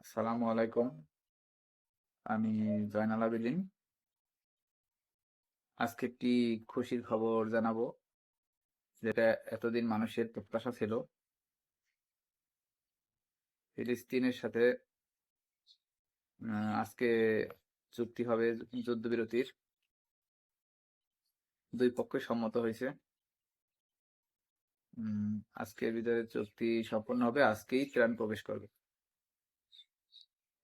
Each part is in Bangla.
আসসালামু আলাইকুম। আমি জয়নাল আবেদীন। আজকে একটি খুশির খবর জানাবো, যেটা এতদিন মানুষের প্রত্যাশা ছিল। ফিলিস্তিনের সাথে আজকে চুক্তি হবে, যুদ্ধবিরতির। দুই পক্ষই সম্মত হয়েছে। আজকের ভিতরে চুক্তি সম্পন্ন হবে, আজকেই ত্রাণ প্রবেশ করবে।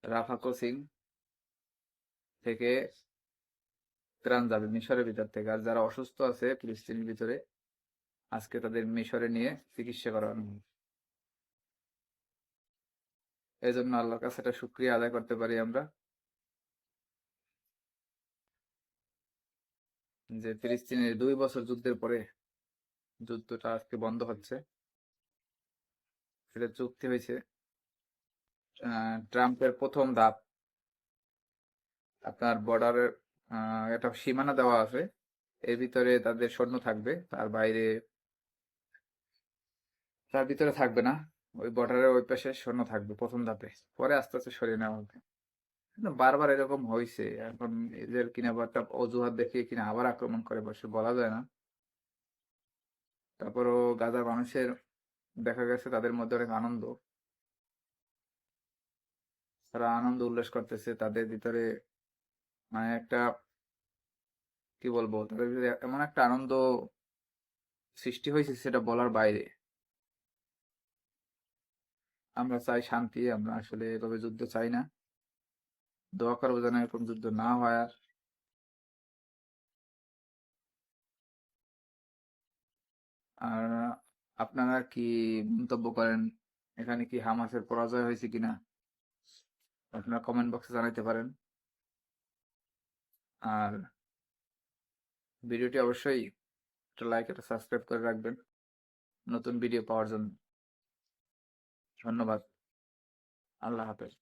রাফা ক্রসিং থেকে ত্রাণ যাবে মিশরের ভিতর থেকে। আর যারা অসুস্থ আছে ফিলিস্তিনের ভিতরে, আজকে তাদের মিশরে নিয়ে চিকিৎসা করানো হবে। এই জন্য আল্লাহর কাছে একটা শুকরিয়া আদায় করতে পারি আমরা, যে ফিলিস্তিনের 2 বছর যুদ্ধের পরে যুদ্ধটা আজকে বন্ধ হচ্ছে। সেটা চুক্তি হয়েছে। ট্রাম্পের প্রথম ধাপ, আপনার বর্ডারের একটা সীমানা দেওয়া আছে, এর ভিতরে তাদের সৈন্য থাকবে, তার ভিতরে থাকবে না। ওই বর্ডারের ওই পাশে সৈন্য থাকবে প্রথম ধাপে, পরে আস্তে আস্তে সরিয়ে নেওয়া হবে। কিন্তু বারবার এরকম হয়েছে, এখন এদের কিনা আবার একটা অজুহাত দেখিয়ে কিনা আবার আক্রমণ করে বসে, বলা যায় না। তারপরও গাজার মানুষের দেখা গেছে তাদের মধ্যে অনেক আনন্দ, তারা আনন্দ উল্লাস করতেছে। তাদের ভিতরে মানে একটা, কি বলবো, তাদের ভিতরে এমন একটা আনন্দ সৃষ্টি হয়েছে, সেটা বলার বাইরে। আমরা চাই শান্তি, আমরা আসলে এভাবে যুদ্ধ চাই না। দোয়া করবো যেন এরকম যুদ্ধ না হয়। আর আপনারা কি মন্তব্য করেন, এখানে কি হামাসের পরাজয় হয়েছে কিনা? আপনারা কমেন্ট বক্সে জানাইতে পারেন। আর ভিডিওটি অবশ্যই একটা লাইক, একটা সাবস্ক্রাইব করে রাখবেন নতুন ভিডিও পাওয়ার জন্য। ধন্যবাদ। আল্লাহ হাফেজ।